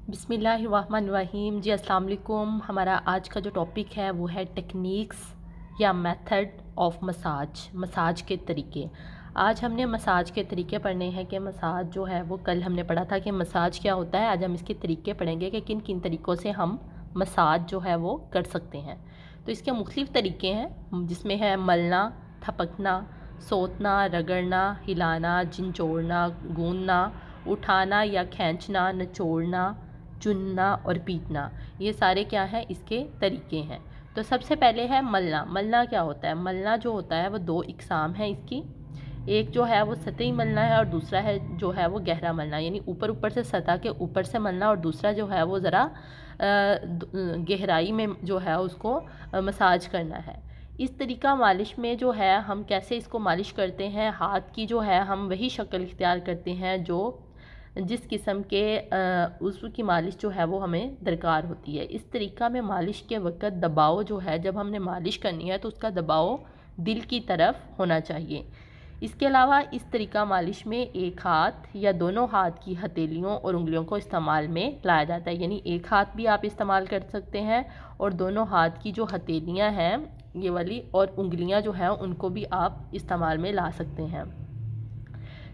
बिस्मिल्लाहिर्रहमानिर्रहीम। जी अस्सलाम वालेकुम। हमारा आज का जो टॉपिक है वो है टेक्निक्स या मेथड ऑफ मसाज के तरीके। आज हमने मसाज के तरीके पढ़ने हैं कि मसाज जो है वो कल हमने पढ़ा था कि मसाज क्या होता है। आज हम इसके तरीके पढ़ेंगे कि किन किन तरीक़ों से हम मसाज जो है वो कर सकते हैं। तो इसके मुख्तलिफ़ तरीके हैं जिसमें है मलना, थपकना, सोतना, रगड़ना, हिलाना, झिंझोड़ना, गूंदना, उठाना या खींचना, निचोड़ना, चुनना और पीटना। ये सारे क्या हैं, इसके तरीके हैं। तो सबसे पहले है मलना। मलना क्या होता है? मलना जो होता है वो दो इकसाम है इसकी। एक जो है वो सतही मलना है और दूसरा है जो है वो गहरा मलना, यानी ऊपर ऊपर से सतह के ऊपर से मलना, और दूसरा जो है वो ज़रा गहराई में जो है उसको मसाज करना है। इस तरीका मालिश में जो है हम कैसे इसको मालिश करते हैं, हाथ की जो है हम वही शक्ल इख्तियार करते हैं जो जिस किस्म के उज़्व की मालिश जो है वो हमें दरकार होती है। इस तरीक़ा में मालिश के वक़्त दबाव जो है, जब हमने मालिश करनी है तो उसका दबाव दिल की तरफ होना चाहिए। इसके अलावा इस तरीक़ा मालिश में एक हाथ या दोनों हाथ की हथेलियों और उंगलियों को इस्तेमाल में लाया जाता है, यानी एक हाथ भी आप इस्तेमाल कर सकते हैं और दोनों हाथ की जो हथेलियाँ हैं ये वाली और उंगलियाँ जो हैं उनको भी आप इस्तेमाल में ला सकते हैं।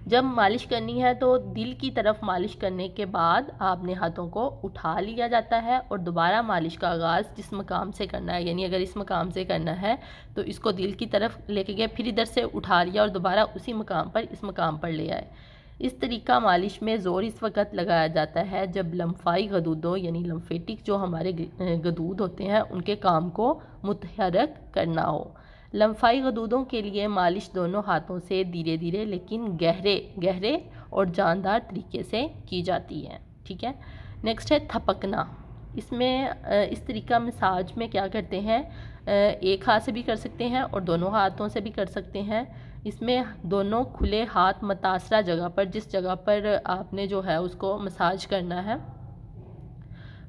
जब मालिश करनी है तो दिल की तरफ मालिश करने के बाद आपने हाथों को उठा लिया जाता है और दोबारा मालिश का आगाज़ जिस मकाम से करना है, यानी अगर इस मकाम से करना है तो इसको दिल की तरफ लेके गए, फिर इधर से उठा लिया और दोबारा उसी मकाम पर इस मकाम पर ले आए। इस तरीका मालिश में ज़ोर इस वक्त लगाया जाता है जब लम्फाई गदूदों यानी लम्फेटिक जो हमारे गदूद होते हैं उनके काम को मुतहरक करना हो। लम्फाई गदूदों के लिए मालिश दोनों हाथों से धीरे धीरे लेकिन गहरे गहरे और जानदार तरीके से की जाती है। ठीक है। नेक्स्ट है थपकना। इसमें इस तरीका मसाज में क्या करते हैं, एक हाथ से भी कर सकते हैं और दोनों हाथों से भी कर सकते हैं। इसमें दोनों खुले हाथ मुतासरा जगह पर, जिस जगह पर आपने जो है उसको मसाज करना है,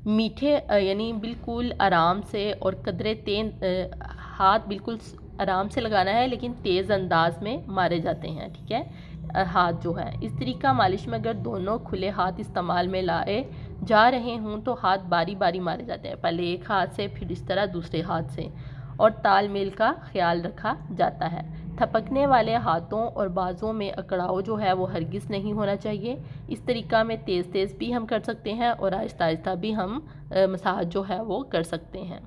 मीठे यानी बिल्कुल आराम से और कदरे तेज हाथ बिल्कुल आराम से लगाना है लेकिन तेज़ अंदाज में मारे जाते हैं। ठीक है। हाथ जो है इस तरीका मालिश में अगर दोनों खुले हाथ इस्तेमाल में लाए जा रहे हों तो हाथ बारी बारी मारे जाते हैं, पहले एक हाथ से फिर इस तरह दूसरे हाथ से, और तालमेल का ख्याल रखा जाता है। थपकने वाले हाथों और बाजुओं में अकड़ाव जो है वो हरगिज़ नहीं होना चाहिए। इस तरीका में तेज़ तेज़ भी हम कर सकते हैं और आहिस्ता आहिस्ता भी हम मसाज जो है वो कर सकते हैं।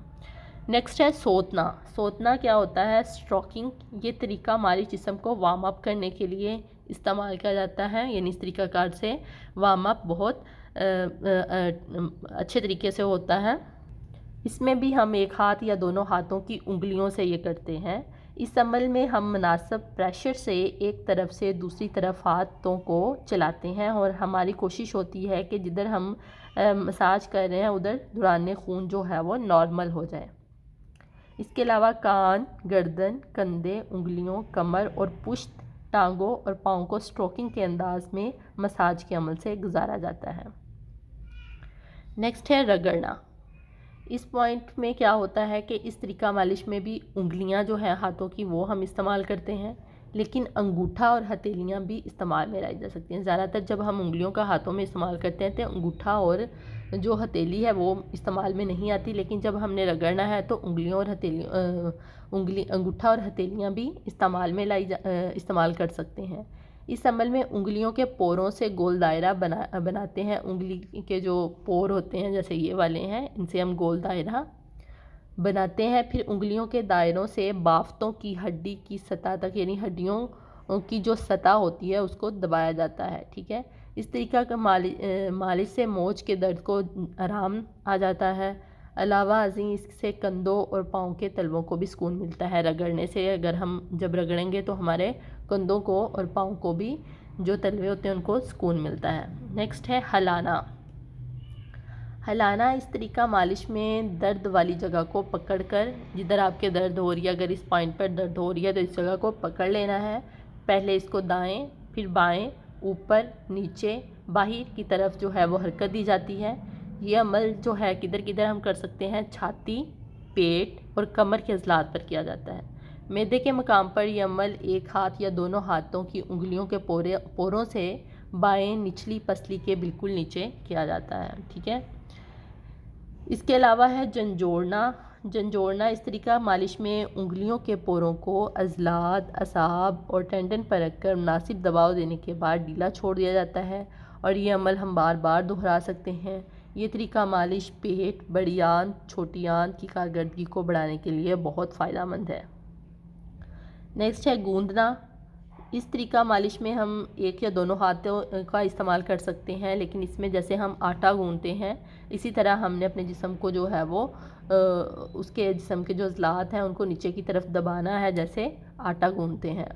नेक्स्ट है सोतना। सोतना क्या होता है? स्ट्रोकिंग। ये तरीका हमारे जिस्म को वार्म अप करने के लिए इस्तेमाल किया जाता है, यानी इस तरीक़ाकार से वार्म अप बहुत अच्छे तरीके से होता है। इसमें भी हम एक हाथ या दोनों हाथों की उंगलियों से ये करते हैं। इस अमल में हम मुनासिब प्रेशर से एक तरफ से दूसरी तरफ हाथों को चलाते हैं और हमारी कोशिश होती है कि जिधर हम मसाज कर रहे हैं उधर दौरान खून जो है वो नॉर्मल हो जाए। इसके अलावा कान, गर्दन, कंधे, उंगलियों, कमर और पुश्त, टांगों और पाँव को स्ट्रोकिंग के अंदाज में मसाज के अमल से गुजारा जाता है। नेक्स्ट है रगड़ना। इस पॉइंट में क्या होता है कि इस तरीका मालिश में भी उंगलियां जो हैं हाथों की वो हम इस्तेमाल करते हैं, लेकिन अंगूठा और हथेलियां भी इस्तेमाल में लाई जा सकती हैं। ज़्यादातर जब हम उंगलियों का हाथों में इस्तेमाल करते हैं तो अंगूठा और जो हथेली है वो इस्तेमाल में नहीं आती, लेकिन जब हमने रगड़ना है तो उंगलियों और अंगूठा और हथेलियाँ भी इस्तेमाल कर सकते हैं। इस अमल में उंगलियों के पोरों से गोल दायरा बनाते हैं। उंगली के जो पोर होते हैं जैसे ये वाले हैं, इनसे हम गोल दायरा बनाते हैं। फिर उंगलियों के दायरों से बाफ्तों की हड्डी की सतह तक, यानी हड्डियों की जो सतह होती है उसको दबाया जाता है। ठीक है। इस तरीका का मालिश से मोच के दर्द को आराम आ जाता है। अलावा अज़ीं इससे कंधों और पाँव के तलवों को भी सुकून मिलता है। रगड़ने से, अगर हम जब रगड़ेंगे तो हमारे कंधों को और पाँव को भी जो तलवे होते हैं उनको सुकून मिलता है। नेक्स्ट है हलाना। हलाना इस तरीका मालिश में दर्द वाली जगह को पकड़कर, जिधर आपके दर्द हो रही है, अगर इस पॉइंट पर दर्द हो रही है तो इस जगह को पकड़ लेना है। पहले इसको दाएं फिर बाएं, ऊपर नीचे बाहर की तरफ जो है वो हरकत दी जाती है। ये अमल जो है किधर किधर हम कर सकते हैं, छाती, पेट और कमर के अज़लात पर किया जाता है। मैदे के मकाम पर यह अमल एक हाथ या दोनों हाथों की उंगलियों के पोरों से बाएं निचली पसली के बिल्कुल नीचे किया जाता है। ठीक है। इसके अलावा है झंझोड़ना। झंझोड़ना इस तरीका मालिश में उंगलियों के पोरों को अज़लात, असाब और टेंडन पर रखकर मुनासिब दबाव देने के बाद ढीला छोड़ दिया जाता है और ये अमल हम बार बार दोहरा सकते हैं। ये तरीका मालिश पेट, बड़ी आंत, छोटी आंत की कारकर्दगी को बढ़ाने के लिए बहुत फ़ायदेमंद है। नेक्स्ट है गूंदना। इस तरीका मालिश में हम एक या दोनों हाथों का इस्तेमाल कर सकते हैं, लेकिन इसमें जैसे हम आटा गूंदते हैं इसी तरह हमने अपने जिस्म को जो है वो उसके जिस्म के जो अज़लात हैं उनको नीचे की तरफ दबाना है, जैसे आटा गूंदते हैं।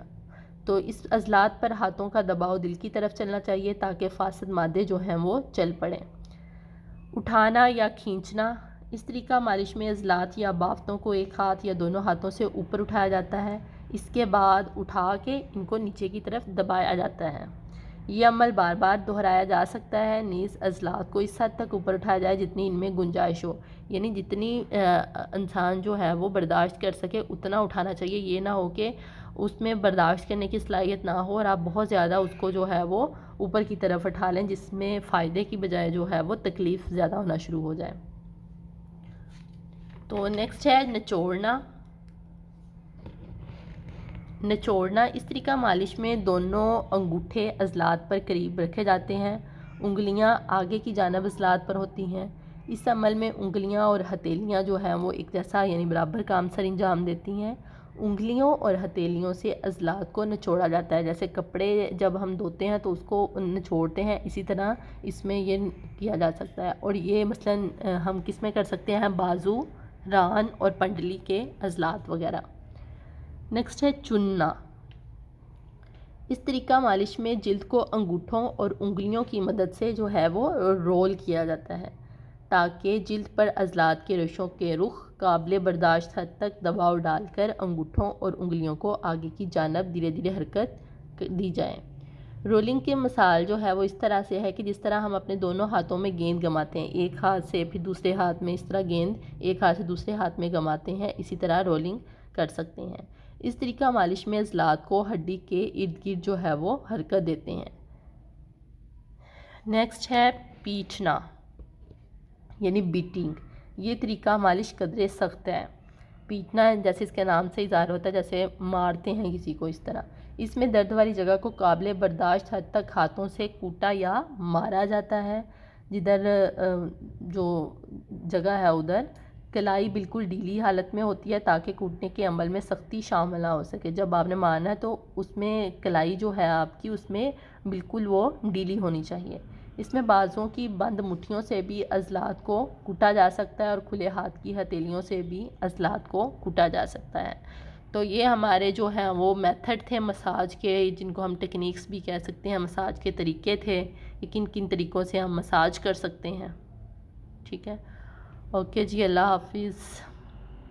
तो इस अज़लात पर हाथों का दबाव दिल की तरफ चलना चाहिए ताकि फासिद मादे जो हैं वो चल पड़ें। उठाना या खींचना। इस तरीका मालिश में अज़लात या बाफ्तों को एक हाथ या दोनों हाथों से ऊपर उठाया जाता है, इसके बाद उठा के इनको नीचे की तरफ दबाया जाता है। ये अमल बार बार दोहराया जा सकता है। नीज़ अज़लात को इस हद तक ऊपर उठाया जाए जितनी इनमें गुंजाइश हो, यानी जितनी इंसान जो है वो बर्दाश्त कर सके उतना उठाना चाहिए। ये ना हो कि उसमें बर्दाश्त करने की सलाहियत ना हो और आप बहुत ज़्यादा उसको जो है वो ऊपर की तरफ उठा लें, जिसमें फ़ायदे की बजाय जो है वो तकलीफ़ ज़्यादा होना शुरू हो जाए। तो नेक्स्ट है निचोड़ना। निचोड़ना इस तरीका मालिश में दोनों अंगूठे अज़लात पर करीब रखे जाते हैं। उंगलियां आगे की जानिब अज़लात पर होती हैं। इस अमल में उंगलियां और हथेलियां जो हैं वो एक जैसा यानी बराबर काम सर अंजाम देती हैं। उंगलियों और हथेलियों से अज़लात को निचोड़ा जाता है। जैसे कपड़े जब हम धोते हैं तो उसको निचोड़ते हैं, इसी तरह इसमें ये किया जा सकता है। और ये मसलन हम किस में कर सकते हैं, बाजू, रान और पंडली के अज़लात वगैरह। नेक्स्ट है चुनना। इस तरीका मालिश में जिल्द को अंगूठों और उंगलियों की मदद से जो है वो रोल किया जाता है ताकि जिल्द पर अज़लात के रेशों के रुख काबिल बर्दाश्त हद तक दबाव डालकर अंगूठों और उंगलियों को आगे की जानब धीरे धीरे हरकत दी जाए। रोलिंग की मिसाल जो है वो इस तरह से है कि जिस तरह हम अपने दोनों हाथों में गेंद गमाते हैं, एक हाथ से फिर दूसरे हाथ में, इस तरह गेंद एक हाथ से दूसरे हाथ में गमाते हैं, इसी तरह रोलिंग कर सकते हैं। इस तरीका मालिश में अज़लात को हड्डी के इर्द गिर्द जो है वो हरकत देते हैं। नेक्स्ट है पीटना यानी बीटिंग। ये तरीका मालिश कदरे सख्त है। पीटना जैसे इसके नाम से इज़हार होता है, जैसे मारते हैं किसी को इस तरह। इसमें दर्द वाली जगह को काबिल बर्दाश्त हद तक हाथों से कूटा या मारा जाता है। जिधर जो जगह है उधर कलाई बिल्कुल ढीली हालत में होती है ताकि कूटने के अमल में सख्ती शामिल ना हो सके। जब आपने मारना है तो उसमें कलाई जो है आपकी उसमें बिल्कुल वो ढीली होनी चाहिए। इसमें बाजुओं की बंद मुट्ठियों से भी अज़लात को कूटा जा सकता है और खुले हाथ की हथेलियों से भी अज़लात को कूटा जा सकता है। तो ये हमारे जो हैं वो मेथड थे मसाज के, जिनको हम टेक्निक्स भी कह सकते हैं, मसाज के तरीके थे कि किन किन तरीक़ों से हम मसाज कर सकते हैं। ठीक है, ओके जी, अल्लाह हाफिज़।